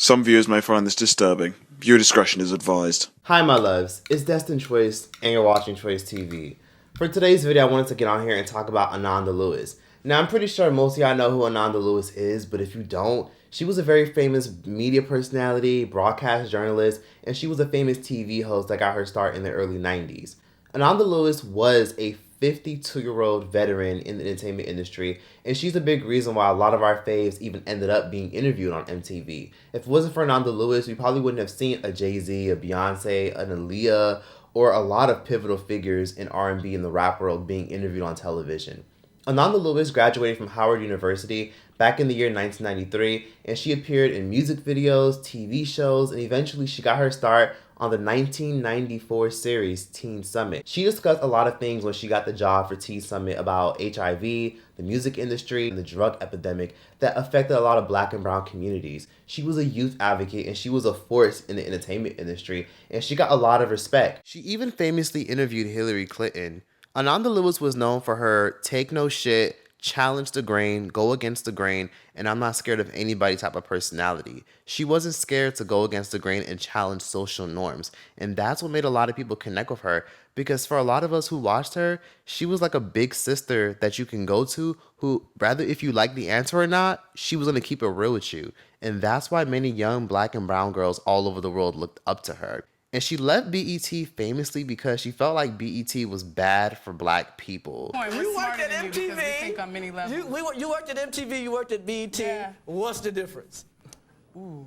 Some viewers may find this disturbing. Viewer discretion is advised. Hi my loves, it's CHANGE.TROYCE and you're watching Choice TV. For today's video, I wanted to get on here and talk about Ananda Lewis. Now I'm pretty sure most of y'all know who Ananda Lewis is, but if you don't, she was a very famous media personality, broadcast journalist, and she was a famous TV host that got her start in the early 90s. Ananda Lewis was a 52-year-old veteran in the entertainment industry, and she's a big reason why a lot of our faves even ended up being interviewed on MTV. If it wasn't for Ananda Lewis, we probably wouldn't have seen a Jay-Z, a Beyonce, an Aaliyah, or a lot of pivotal figures in R&B and the rap world being interviewed on television. Ananda Lewis graduated from Howard University back in the year 1993, and she appeared in music videos, TV shows, and eventually she got her start on the 1994 series Teen Summit. She discussed a lot of things when she got the job for Teen Summit about HIV, the music industry, and the drug epidemic that affected a lot of Black and brown communities. She was a youth advocate and she was a force in the entertainment industry, and she got a lot of respect. She even famously interviewed Hillary Clinton. Ananda Lewis was known for her take no shit, challenge the grain, go against the grain, and I'm not scared of anybody type of personality. She wasn't scared to go against the grain and challenge social norms. And that's what made a lot of people connect with her, because for a lot of us who watched her, she was like a big sister that you can go to who, rather if you like the answer or not, she was going to keep it real with you. And that's why many young Black and brown girls all over the world looked up to her. And she left BET famously because she felt like BET was bad for Black people. You worked at MTV. You worked at MTV, you worked at BET. Yeah. What's the difference? Ooh,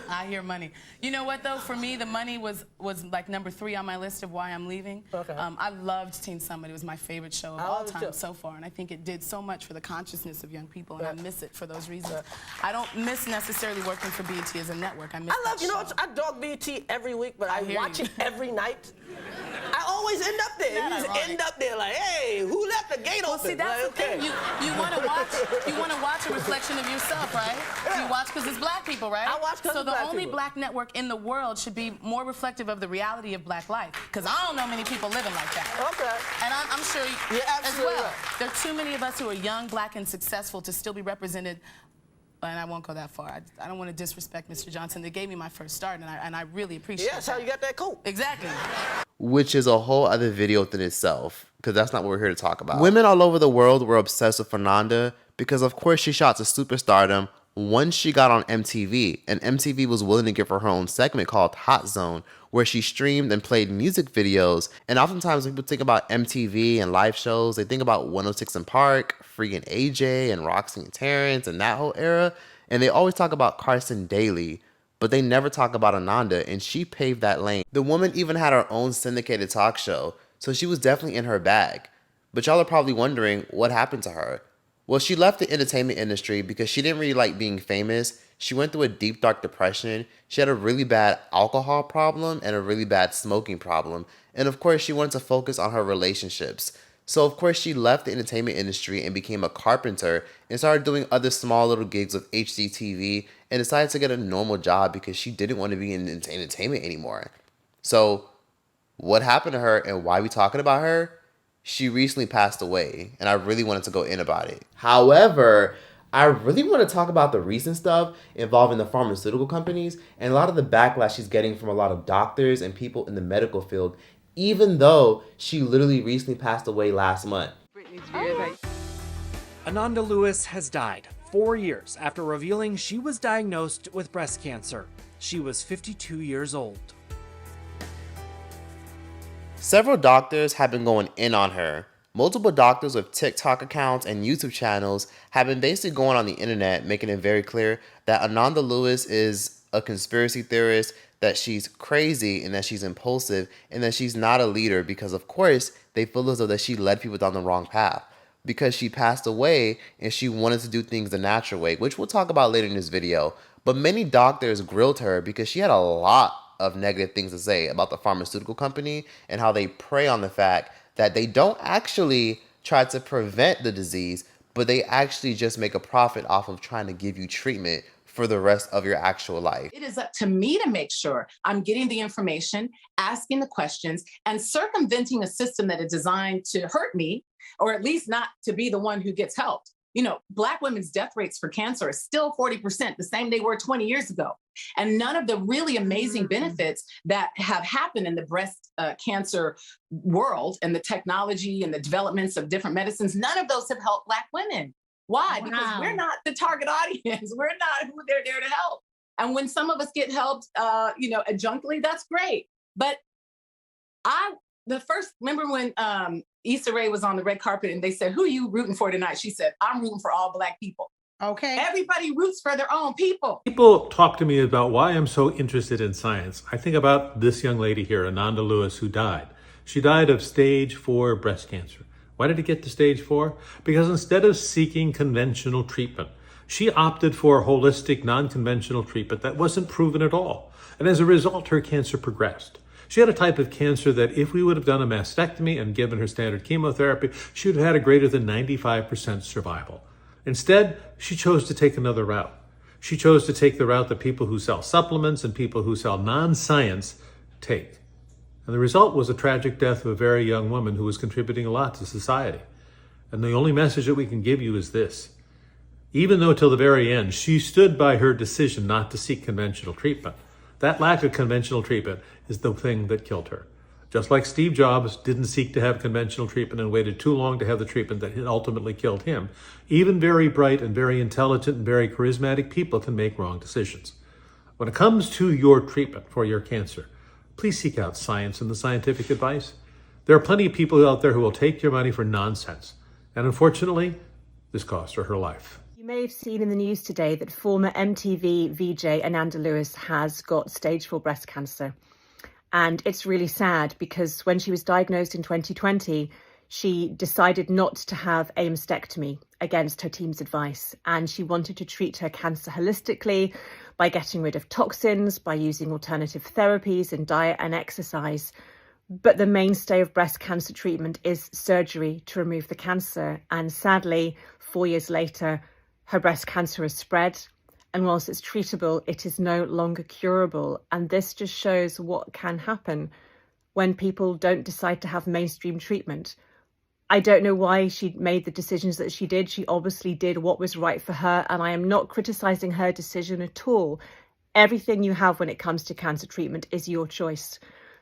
I hear money. You know what though? For me, the money was like number 3 on my list of why I'm leaving. Okay. I loved Teen Summit. It was my favorite show of all time so far, and I think it did so much for the consciousness of young people, and I miss it for those reasons. I don't miss necessarily working for BET as a network. I miss that show. You know what? I dog BET every week, but I watch it every night. I always end up there. You just end up there like, hey, who left the gate open? See, that's the thing. You want to watch a reflection of yourself, right? Yeah. You watch because it's Black people, right? I watch because so the only Black network in the world should be more reflective of the reality of Black life, because I don't know many people living like that. Okay. And I'm sure you as well. Right. There are too many of us who are young, Black, and successful to still be represented. And I won't go that far. I don't want to disrespect Mr. Johnson. They gave me my first start, and I really appreciate it. Yeah, that's how you got that coat. Exactly. Which is a whole other video within itself, because that's not what we're here to talk about. Women all over the world were obsessed with Ananda because, of course, she shot to superstardom once she got on MTV, and MTV was willing to give her own segment called Hot Zone, where she streamed and played music videos. And oftentimes when people think about MTV and live shows, they think about 106 in Park, freaking AJ and Roxy and Terrence and that whole era, and they always talk about Carson Daly, but they never talk about Ananda, and she paved that lane. The woman even had her own syndicated talk show, so she was definitely in her bag. But y'all are probably wondering what happened to her. Well, she left the entertainment industry because she didn't really like being famous. She went through a deep, dark depression. She had a really bad alcohol problem and a really bad smoking problem. And of course, she wanted to focus on her relationships. So of course, she left the entertainment industry and became a carpenter and started doing other small little gigs with HGTV and decided to get a normal job because she didn't want to be in entertainment anymore. So what happened to her and why are we talking about her? She recently passed away, and I really wanted to go in about it. However, I really want to talk about the recent stuff involving the pharmaceutical companies and a lot of the backlash she's getting from a lot of doctors and people in the medical field, even though she literally recently passed away last month. Ananda Lewis has died 4 years after revealing she was diagnosed with breast cancer. She was 52 years old. Several doctors have been going in on her. Multiple doctors with TikTok accounts and YouTube channels have been basically going on the internet making it very clear that Ananda Lewis is a conspiracy theorist, that she's crazy and that she's impulsive and that she's not a leader because, of course, they feel as though that she led people down the wrong path because she passed away and she wanted to do things the natural way, which we'll talk about later in this video. But many doctors grilled her because she had a lot of negative things to say about the pharmaceutical company and how they prey on the fact that they don't actually try to prevent the disease, but they actually just make a profit off of trying to give you treatment for the rest of your actual life. It is up to me to make sure I'm getting the information, asking the questions, and circumventing a system that is designed to hurt me, or at least not to be the one who gets helped. Black women's death rates for cancer are still 40%, the same they were 20 years ago. And none of the really amazing benefits that have happened in the breast cancer world and the technology and the developments of different medicines, none of those have helped Black women. Why? Wow. Because we're not the target audience. We're not who they're there to help. And when some of us get helped, adjunctly, that's great. But remember when Issa Rae was on the red carpet and they said, "Who are you rooting for tonight?" She said, "I'm rooting for all Black people." Okay. Everybody roots for their own people. People talk to me about why I'm so interested in science. I think about this young lady here, Ananda Lewis, who died. She died of stage 4 breast cancer. Why did it get to stage 4? Because instead of seeking conventional treatment, she opted for holistic, non-conventional treatment that wasn't proven at all. And as a result, her cancer progressed. She had a type of cancer that if we would have done a mastectomy and given her standard chemotherapy, she would have had a greater than 95% survival. Instead, she chose to take another route. She chose to take the route that people who sell supplements and people who sell non-science take. And the result was a tragic death of a very young woman who was contributing a lot to society. And the only message that we can give you is this. Even though till the very end, she stood by her decision not to seek conventional treatment, that lack of conventional treatment is the thing that killed her. Just like Steve Jobs didn't seek to have conventional treatment and waited too long to have the treatment that ultimately killed him, even very bright and very intelligent and very charismatic people can make wrong decisions. When it comes to your treatment for your cancer, please seek out science and the scientific advice. There are plenty of people out there who will take your money for nonsense. And unfortunately, this cost her life. You may have seen in the news today that former MTV VJ Ananda Lewis has got stage 4 breast cancer. And it's really sad because when she was diagnosed in 2020, she decided not to have a mastectomy against her team's advice. And she wanted to treat her cancer holistically by getting rid of toxins, by using alternative therapies and diet and exercise. But the mainstay of breast cancer treatment is surgery to remove the cancer. And sadly, 4 years later, her breast cancer has spread. And whilst it's treatable, it is no longer curable. And this just shows what can happen when people don't decide to have mainstream treatment. I don't know why she made the decisions that she did. She obviously did what was right for her. And I am not criticizing her decision at all. Everything you have when it comes to cancer treatment is your choice.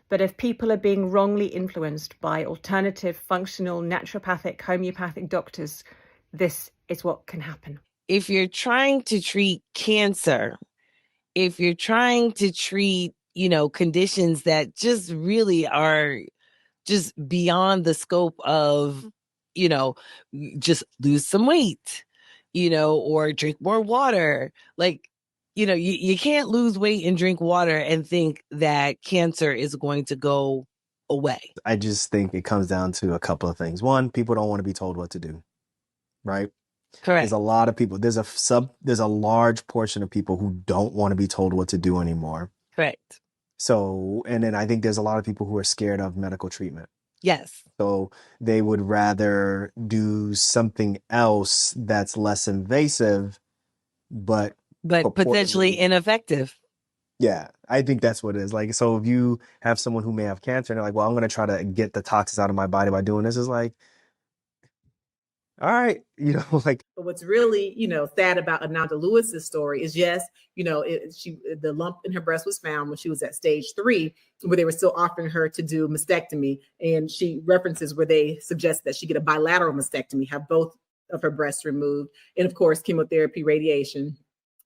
But if people are being wrongly influenced by alternative, functional, naturopathic, homeopathic doctors, this is what can happen. If you're trying to treat cancer, if you're trying to treat, conditions that just really are just beyond the scope of, just lose some weight, or drink more water. You can't lose weight and drink water and think that cancer is going to go away. I just think it comes down to a couple of things. One, people don't want to be told what to do, right? Correct. There's a lot of people. There's a large portion of people who don't want to be told what to do anymore. Correct. So, and then I think there's a lot of people who are scared of medical treatment. Yes. So they would rather do something else that's less invasive, but potentially ineffective. Yeah, I think that's what it is. Like, so if you have someone who may have cancer and they're like, well, I'm going to try to get the toxins out of my body by doing this, is like, all right, like. But what's really, sad about Ananda Lewis's story is, yes, the lump in her breast was found when she was at stage 3, where they were still offering her to do mastectomy. And she references where they suggest that she get a bilateral mastectomy, have both of her breasts removed, and of course, chemotherapy, radiation.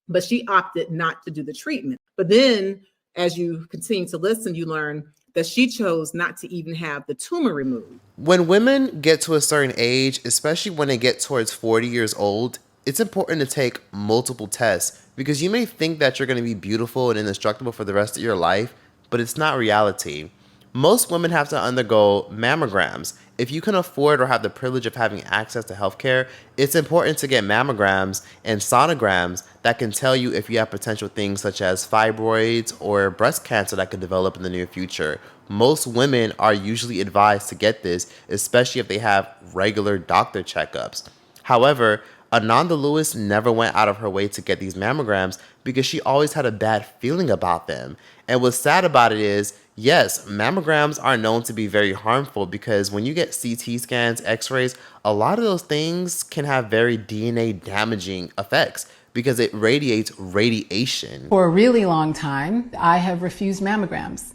But she opted not to do the treatment. But then as you continue to listen, you learn that she chose not to even have the tumor removed. When women get to a certain age, especially when they get towards 40 years old, it's important to take multiple tests because you may think that you're going to be beautiful and indestructible for the rest of your life, but it's not reality. Most women have to undergo mammograms. If you can afford or have the privilege of having access to healthcare, it's important to get mammograms and sonograms that can tell you if you have potential things such as fibroids or breast cancer that could develop in the near future. Most women are usually advised to get this, especially if they have regular doctor checkups. However, Ananda Lewis never went out of her way to get these mammograms because she always had a bad feeling about them. And what's sad about it is, yes, mammograms are known to be very harmful because when you get CT scans, x-rays, a lot of those things can have very DNA damaging effects because it radiates radiation. For a really long time, I have refused mammograms.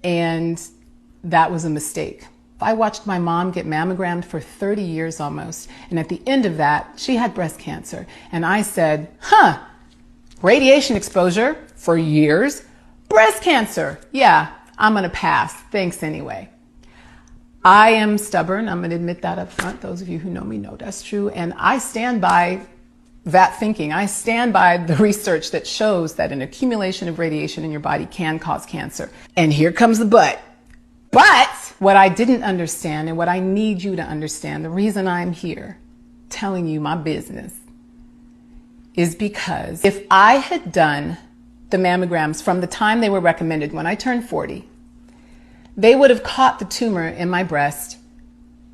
And that was a mistake. I watched my mom get mammogrammed for 30 years almost. And at the end of that, she had breast cancer. And I said, radiation exposure for years, breast cancer. Yeah, I'm gonna pass. Thanks anyway. I am stubborn. I'm gonna admit that up front. Those of you who know me know that's true. And I stand by that thinking. I stand by the research that shows that an accumulation of radiation in your body can cause cancer. And here comes the but. But what I didn't understand and what I need you to understand, the reason I'm here telling you my business is because if I had done the mammograms from the time they were recommended when I turned 40, they would have caught the tumor in my breast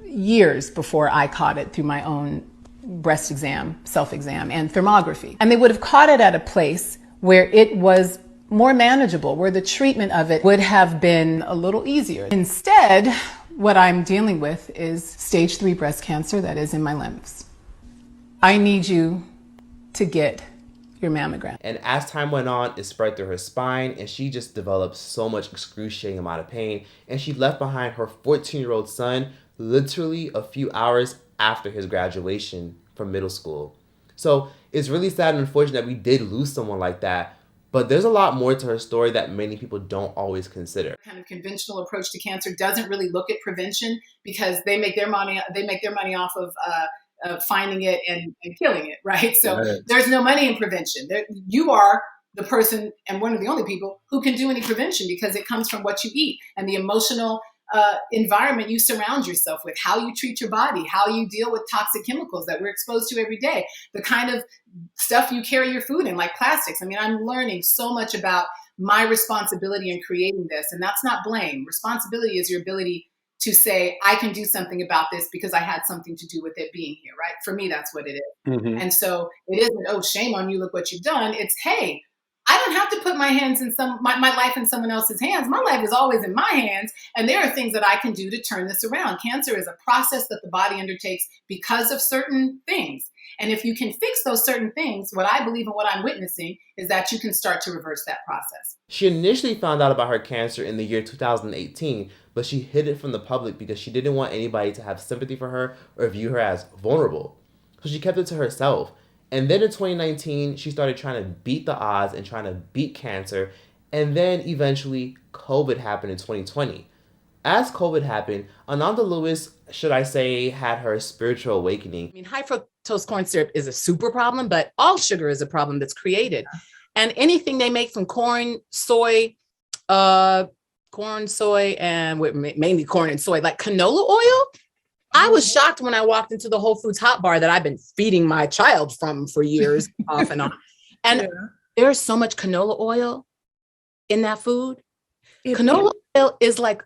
years before I caught it through my own breast exam, self-exam, and thermography. And they would have caught it at a place where it was more manageable, where the treatment of it would have been a little easier. Instead, what I'm dealing with is stage 3 breast cancer that is in my lymphs. I need you to get your mammogram. And as time went on, it spread through her spine and she just developed so much excruciating amount of pain. And she left behind her 14-year-old son literally a few hours after his graduation from middle school. So it's really sad and unfortunate that we did lose someone like that. But there's a lot more to her story that many people don't always consider. Kind of conventional approach to cancer doesn't really look at prevention because they make their money off of finding it and killing it, right? So there's no money in prevention. You are the person and one of the only people who can do any prevention because it comes from what you eat and the emotional environment you surround yourself with, how you treat your body, how you deal with toxic chemicals that we're exposed to every day, the kind of stuff you carry your food in, like plastics. I mean, I'm learning so much about my responsibility in creating this, and that's not blame. Responsibility is your ability to say, I can do something about this because I had something to do with it being here, right? For me, that's what it is. Mm-hmm. And so it isn't, oh, shame on you, look what you've done. It's, hey, I don't have to put my hands in my life in someone else's hands. My life is always in my hands. And there are things that I can do to turn this around. Cancer is a process that the body undertakes because of certain things. And if you can fix those certain things, what I believe and what I'm witnessing is that you can start to reverse that process. She initially found out about her cancer in the year 2018, but she hid it from the public because she didn't want anybody to have sympathy for her or view her as vulnerable. So she kept it to herself. And then in 2019, she started trying to beat the odds and trying to beat cancer. And then eventually COVID happened in 2020. As COVID happened, Ananda Lewis, should I say, had her spiritual awakening. I mean, high fructose corn syrup is a super problem, but all sugar is a problem that's created. And anything they make from corn, soy, and mainly corn and soy, like canola oil. I was shocked when I walked into the Whole Foods hot bar that I've been feeding my child from for years off and on. And there's so much canola oil in that food. Canola oil is like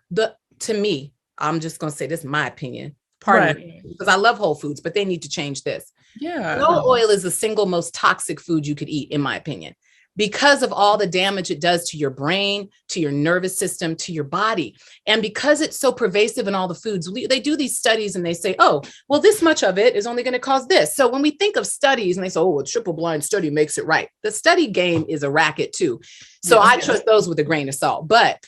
to me, I'm just going to say this is my opinion. Pardon me, because I love Whole Foods, but they need to change this. Yeah. Canola oil is the single most toxic food you could eat, in my opinion, because of all the damage it does to your brain, to your nervous system, to your body. And because it's so pervasive in all the foods, they do these studies and they say, oh, well, this much of it is only going to cause this. So when we think of studies and they say, oh, a triple blind study makes it right. The study game is a racket too. So I trust those with a grain of salt. But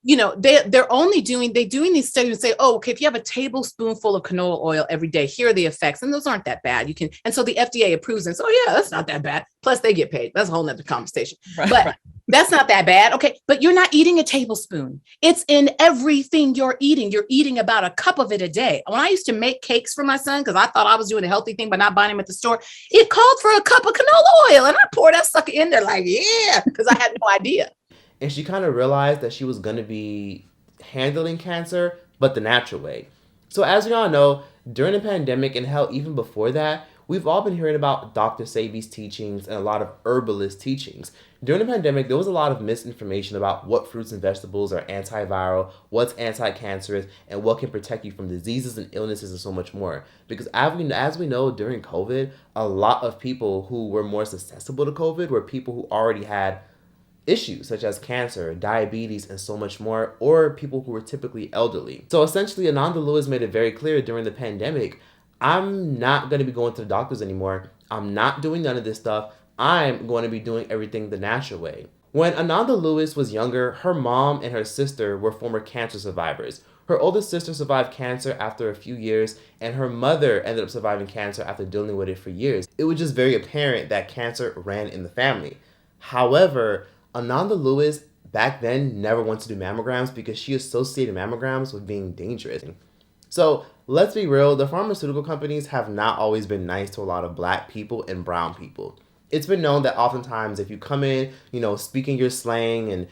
you know, they're doing these studies and say, oh, okay, if you have a tablespoonful of canola oil every day, here are the effects. And those aren't that bad. And so the FDA approves and so, yeah, that's not that bad. Plus they get paid. That's a whole nother conversation. But that's not that bad. Okay. But you're not eating a tablespoon. It's in everything you're eating. You're eating about a cup of it a day. When I used to make cakes for my son, because I thought I was doing a healthy thing by not buying them at the store, it called for a cup of canola oil. And I poured that sucker in there like, yeah, because I had no idea. And she kind of realized that she was going to be handling cancer, but the natural way. So as we all know, during the pandemic and hell, even before that, We've all been hearing about Dr. Sebi's teachings and a lot of herbalist teachings. During the pandemic, there was a lot of misinformation about what fruits and vegetables are antiviral, what's anti-cancerous, and what can protect you from diseases and illnesses and so much more. Because as we know, during COVID, a lot of people who were more susceptible to COVID were people who already had issues such as cancer, diabetes, and so much more, or people who were typically elderly. So essentially, Ananda Lewis made it very clear during the pandemic, I'm not going to be going to the doctors anymore. I'm not doing none of this stuff. I'm going to be doing everything the natural way. When Ananda Lewis was younger, her mom and her sister were former cancer survivors. Her oldest sister survived cancer after a few years, and her mother ended up surviving cancer after dealing with it for years. It was just very apparent that cancer ran in the family. However, Ananda Lewis back then never wanted to do mammograms because she associated mammograms with being dangerous. So let's be real, the pharmaceutical companies have not always been nice to a lot of black people and brown people. It's been known that oftentimes if you come in, speaking your slang and,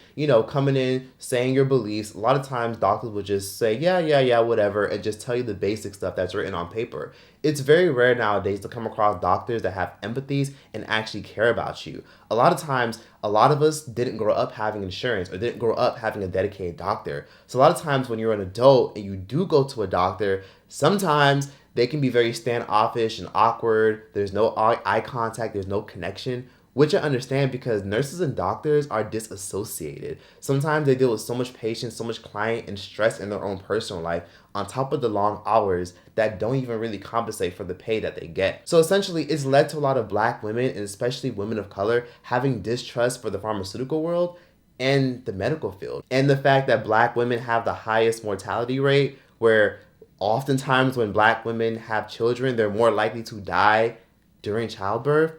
coming in saying your beliefs, a lot of times doctors will just say, yeah, whatever, and just tell you the basic stuff that's written on paper. It's very rare nowadays to come across doctors that have empathies and actually care about you. A lot of times, a lot of us didn't grow up having insurance or didn't grow up having a dedicated doctor. So a lot of times when you're an adult and you do go to a doctor, sometimes they can be very standoffish and awkward. There's no eye contact. There's no connection, which I understand because nurses and doctors are disassociated. Sometimes they deal with so much patients, so much client and stress in their own personal life on top of the long hours that don't even really compensate for the pay that they get. So essentially, it's led to a lot of black women and especially women of color having distrust for the pharmaceutical world and the medical field. And the fact that black women have the highest mortality rate, where oftentimes when black women have children, they're more likely to die during childbirth.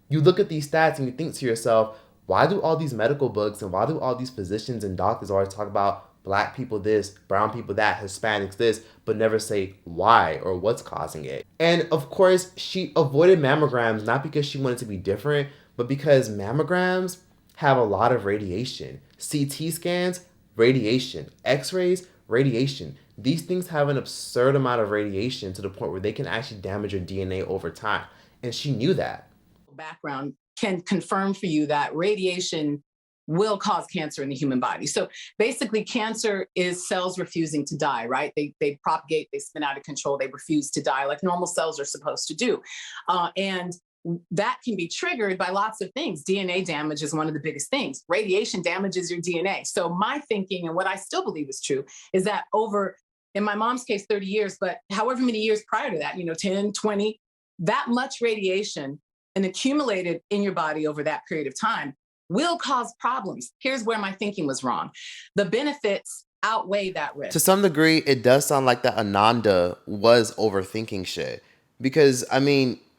You look at these stats and you think to yourself, why do all these medical books and why do all these physicians and doctors always talk about black people this, brown people that, Hispanics this, but never say why or what's causing it? And of course, she avoided mammograms not because she wanted to be different, but because mammograms have a lot of radiation. CT scans, radiation. X-rays, radiation. These things have an absurd amount of radiation to the point where they can actually damage your DNA over time. And she knew that. Background can confirm for you that radiation will cause cancer in the human body. So basically, cancer is cells refusing to die, right? They propagate, they spin out of control, they refuse to die like normal cells are supposed to do. And that can be triggered by lots of things. DNA damage is one of the biggest things. Radiation damages your DNA. So my thinking, and what I still believe is true, is that in my mom's case, 30 years, but however many years prior to that, 10, 20, that much radiation and accumulated in your body over that period of time will cause problems. Here's where my thinking was wrong. The benefits outweigh that risk. To some degree, it does sound like that Ananda was overthinking shit. Because,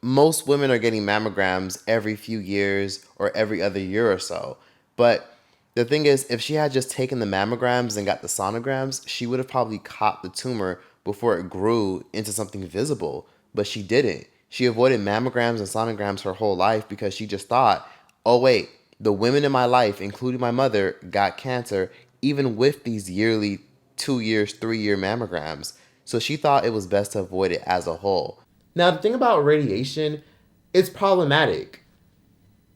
most women are getting mammograms every few years or every other year or so. But the thing is, if she had just taken the mammograms and got the sonograms, she would have probably caught the tumor before it grew into something visible. But she didn't. She avoided mammograms and sonograms her whole life because she just thought, oh wait, the women in my life, including my mother, got cancer even with these yearly 2 years, 3 year mammograms. So she thought it was best to avoid it as a whole. Now, the thing about radiation, it's problematic.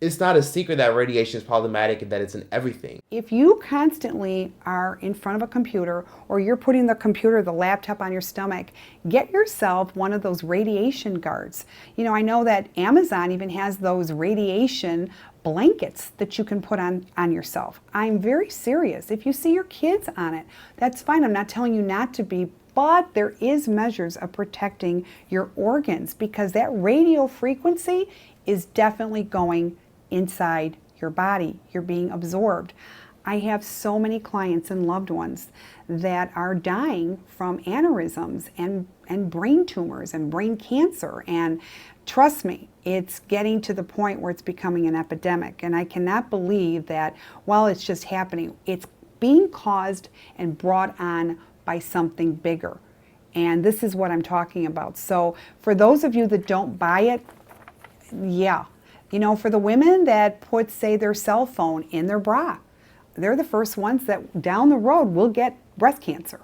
It's not a secret that radiation is problematic and that it's in everything. If you constantly are in front of a computer or you're putting the computer, the laptop on your stomach, get yourself one of those radiation guards. I know that Amazon even has those radiation blankets that you can put on yourself. I'm very serious. If you see your kids on it, that's fine. I'm not telling you not to be, but there is measures of protecting your organs because that radio frequency is definitely going inside your body. You're being absorbed. I have so many clients and loved ones that are dying from aneurysms and brain tumors and brain cancer. And trust me, it's getting to the point where it's becoming an epidemic. And I cannot believe that while it's just happening, it's being caused and brought on by something bigger. And this is what I'm talking about. So for those of you that don't buy it, yeah. For the women that put, say, their cell phone in their bra, they're the first ones that down the road will get breast cancer.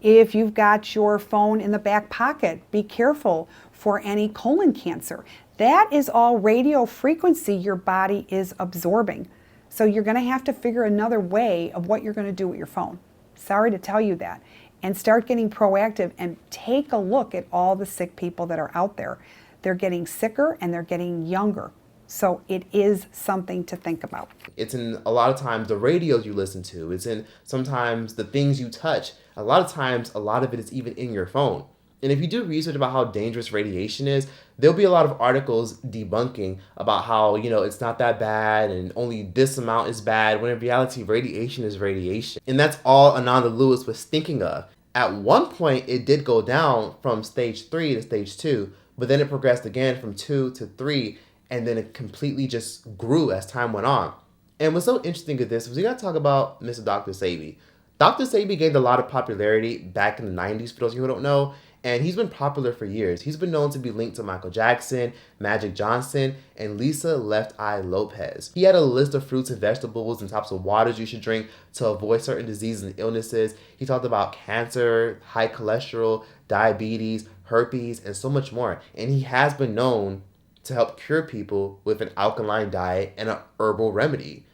If you've got your phone in the back pocket, be careful for any colon cancer. That is all radio frequency your body is absorbing. So you're going to have to figure another way of what you're going to do with your phone. Sorry to tell you that. And start getting proactive and take a look at all the sick people that are out there. They're getting sicker and they're getting younger. So it is something to think about. It's in a lot of times the radios you listen to. It's in sometimes the things you touch. A lot of times, a lot of it is even in your phone. And if you do research about how dangerous radiation is, there'll be a lot of articles debunking about how, it's not that bad and only this amount is bad, when in reality, radiation is radiation. And that's all Ananda Lewis was thinking of. At one point, it did go down from stage 3 to stage 2, but then it progressed again from 2 to 3, and then it completely just grew as time went on. And what's so interesting with this was we got to talk about Mr. Dr. Sebi. Dr. Sebi gained a lot of popularity back in the 90s, for those of you who don't know, and he's been popular for years. He's been known to be linked to Michael Jackson, Magic Johnson, and Lisa Left Eye Lopez. He had a list of fruits and vegetables and types of waters you should drink to avoid certain diseases and illnesses. He talked about cancer, high cholesterol, diabetes, herpes, and so much more. And he has been known to help cure people with an alkaline diet and an herbal remedy.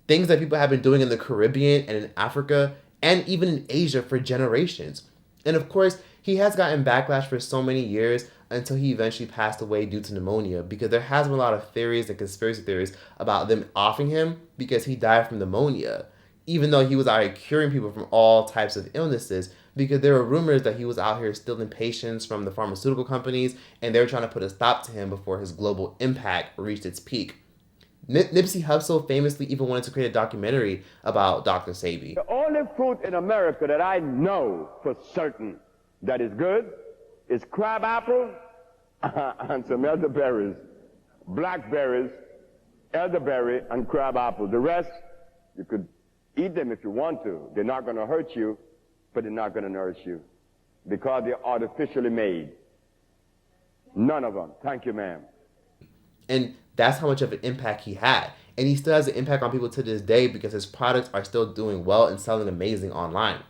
Things that people have been doing in the Caribbean and in Africa and even in Asia for generations. And of course, he has gotten backlash for so many years until he eventually passed away due to pneumonia, because there has been a lot of theories and conspiracy theories about them offing him because he died from pneumonia, even though he was out here curing people from all types of illnesses, because there were rumors that he was out here stealing patients from the pharmaceutical companies and they were trying to put a stop to him before his global impact reached its peak. Nipsey Hussle famously even wanted to create a documentary about Dr. Sebi. The only fruit in America that I know for certain that is good is crabapple and some elderberries, blackberries, elderberry, and crabapple. The rest, you could eat them if you want to. They're not going to hurt you, but they're not going to nourish you because they're artificially made. None of them. Thank you, ma'am. And that's how much of an impact he had. And he still has an impact on people to this day because his products are still doing well and selling amazing online.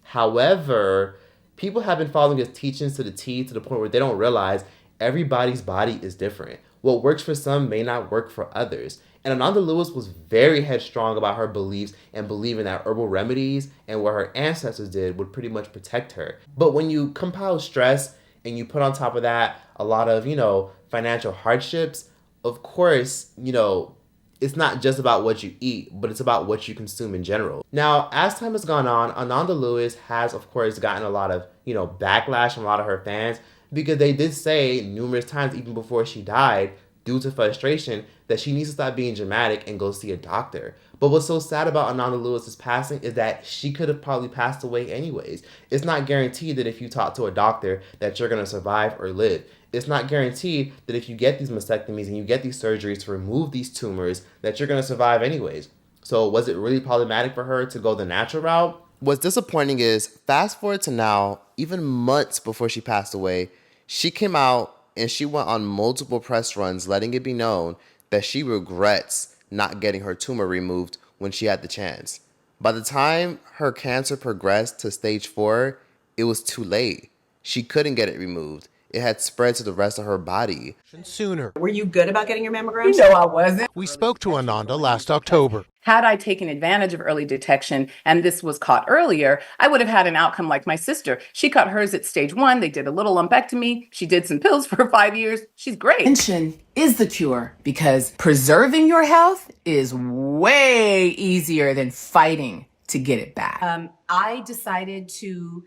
However, people have been following his teachings to the T, to the point where they don't realize everybody's body is different. What works for some may not work for others. And Ananda Lewis was very headstrong about her beliefs and believing that herbal remedies and what her ancestors did would pretty much protect her. But when you compile stress and you put on top of that a lot of, financial hardships, of course, it's not just about what you eat, but it's about what you consume in general. Now, as time has gone on, Ananda Lewis has, of course, gotten a lot of, backlash from a lot of her fans, because they did say numerous times, even before she died, due to frustration, that she needs to stop being dramatic and go see a doctor. But what's so sad about Ananda Lewis's passing is that she could have probably passed away anyways. It's not guaranteed that if you talk to a doctor that you're going to survive or live. It's not guaranteed that if you get these mastectomies and you get these surgeries to remove these tumors that you're going to survive anyways. So was it really problematic for her to go the natural route? What's disappointing is, fast forward to now, even months before she passed away, she came out and she went on multiple press runs letting it be known that she regrets not getting her tumor removed when she had the chance. By the time her cancer progressed to stage 4, it was too late. She couldn't get it removed. It had spread to the rest of her body. Sooner. Were you good about getting your mammogram? You know I wasn't. We spoke to Ananda last October. Had I taken advantage of early detection and this was caught earlier, I would have had an outcome like my sister. She caught hers at stage 1. They did a little lumpectomy. She did some pills for 5 years. She's great. Prevention is the cure, because preserving your health is way easier than fighting to get it back. I decided to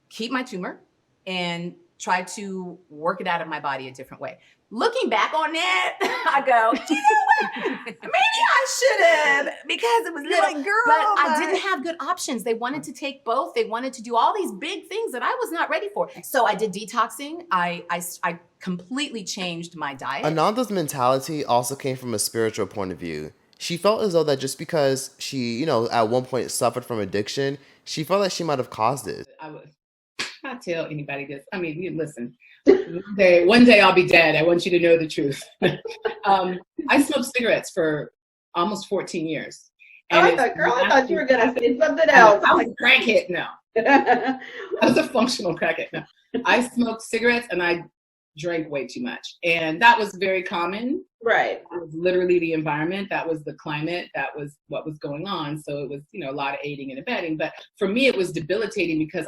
keep my tumor and try to work it out of my body a different way. Looking back on that, I go, you know what? Maybe I should have, because it was little. Like, girl, but I didn't have good options. They wanted to take both. They wanted to do all these big things that I was not ready for. So I did detoxing. I completely changed my diet. Ananda's mentality also came from a spiritual point of view. She felt as though that just because she, at one point suffered from addiction, she felt like she might have caused it. I would not tell anybody this. I mean, you listen. One day I'll be dead. I want you to know the truth. I smoked cigarettes for almost 14 years. And I thought you were going to say something else. I was a crackhead now. I was a functional crackhead now. I smoked cigarettes and I drank way too much. And that was very common. Right. It was literally the environment. That was the climate. That was what was going on. So it was, a lot of aiding and abetting. But for me, it was debilitating because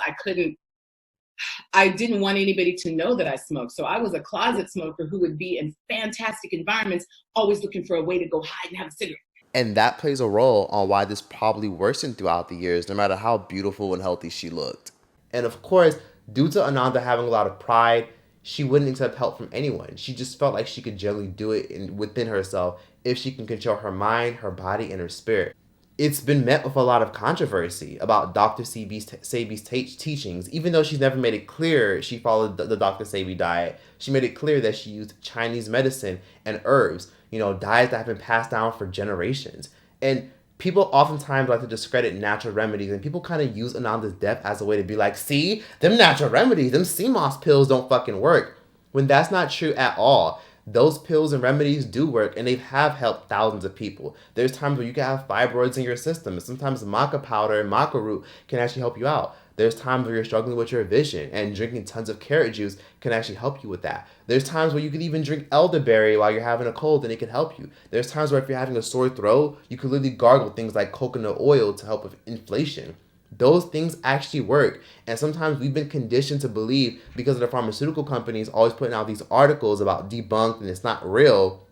I didn't want anybody to know that I smoked. So I was a closet smoker who would be in fantastic environments, always looking for a way to go hide and have a cigarette. And that plays a role on why this probably worsened throughout the years, no matter how beautiful and healthy she looked. And of course, due to Ananda having a lot of pride, she wouldn't accept help from anyone. She just felt like she could generally do it within herself if she can control her mind, her body, and her spirit. It's been met with a lot of controversy about Dr. Sebi's teachings. Even though she's never made it clear she followed the Dr. Sebi diet, she made it clear that she used Chinese medicine and herbs, diets that have been passed down for generations. And people oftentimes like to discredit natural remedies, and people kind of use Ananda's death as a way to be like, see, them natural remedies, them CMOS pills don't fucking work. When that's not true at all. Those pills and remedies do work, and they have helped thousands of people. There's times where you can have fibroids in your system, and sometimes maca powder and maca root can actually help you out. There's times where you're struggling with your vision, and drinking tons of carrot juice can actually help you with that. There's times where you could even drink elderberry while you're having a cold, and it can help you. There's times where if you're having a sore throat, you could literally gargle things like coconut oil to help with inflation. Those things actually work. And sometimes we've been conditioned to believe, because of the pharmaceutical companies always putting out these articles about debunked and it's not real,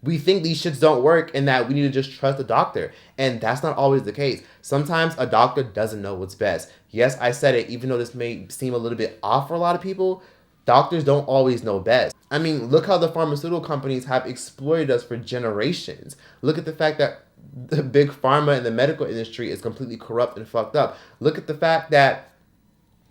we think these shits don't work and that we need to just trust the doctor. And that's not always the case. Sometimes a doctor doesn't know what's best. Yes, I said it, even though this may seem a little bit off for a lot of people, doctors don't always know best. I mean, look how the pharmaceutical companies have exploited us for generations. Look at the fact that the big pharma and the medical industry is completely corrupt and fucked up. Look at the fact that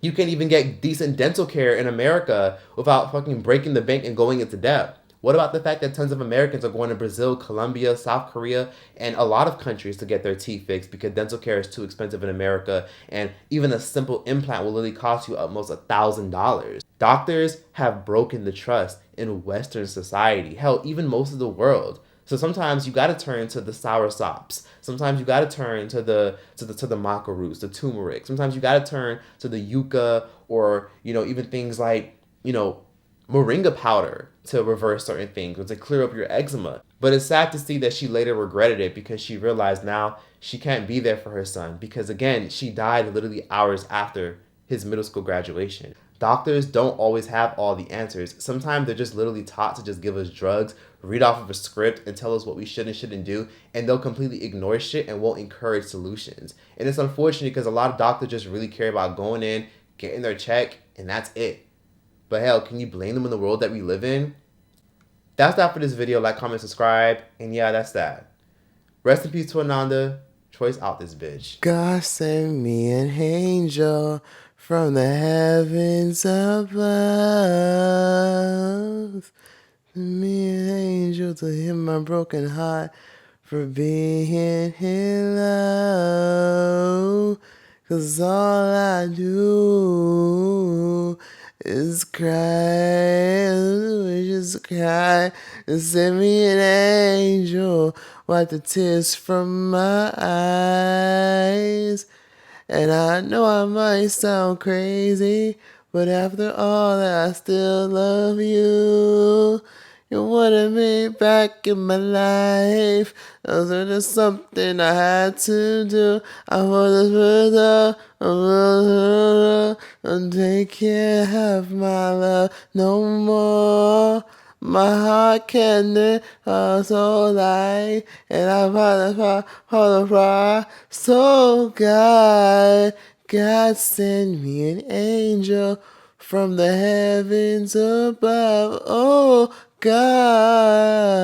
you can't even get decent dental care in America without fucking breaking the bank and going into debt. What about the fact that tons of Americans are going to Brazil, Colombia, South Korea, and a lot of countries to get their teeth fixed because dental care is too expensive in America, and even a simple implant will literally cost you almost $1,000. Doctors have broken the trust in Western society, hell, even most of the world. So sometimes you gotta turn to the sour sops. Sometimes you gotta turn to the maca roots, the turmeric. Sometimes you gotta turn to the yucca, or even things like moringa powder to reverse certain things or to clear up your eczema. But it's sad to see that she later regretted it because she realized now she can't be there for her son, because again, she died literally hours after his middle school graduation. Doctors don't always have all the answers. Sometimes they're just literally taught to just give us drugs, read off of a script, and tell us what we should and shouldn't do, and they'll completely ignore shit and won't encourage solutions. And it's unfortunate because a lot of doctors just really care about going in, getting their check, and that's it. But hell, can you blame them in the world that we live in? That's that for this video. Like, comment, subscribe, and yeah, that's that. Rest in peace to Ananda. Choice out this bitch. God send me an angel from the heavens above. Send me an angel to heal my broken heart for being in love. 'Cause all I do is cry, just cry. Send me an angel, wipe the tears from my eyes. And I know I might sound crazy, but after all that, I still love you. You wanted me back in my life. That was just something I had to do. I was with her. And they can't have my love no more. My heart can't so light, and I'm apologize. So God send me an angel from the heavens above. Oh God.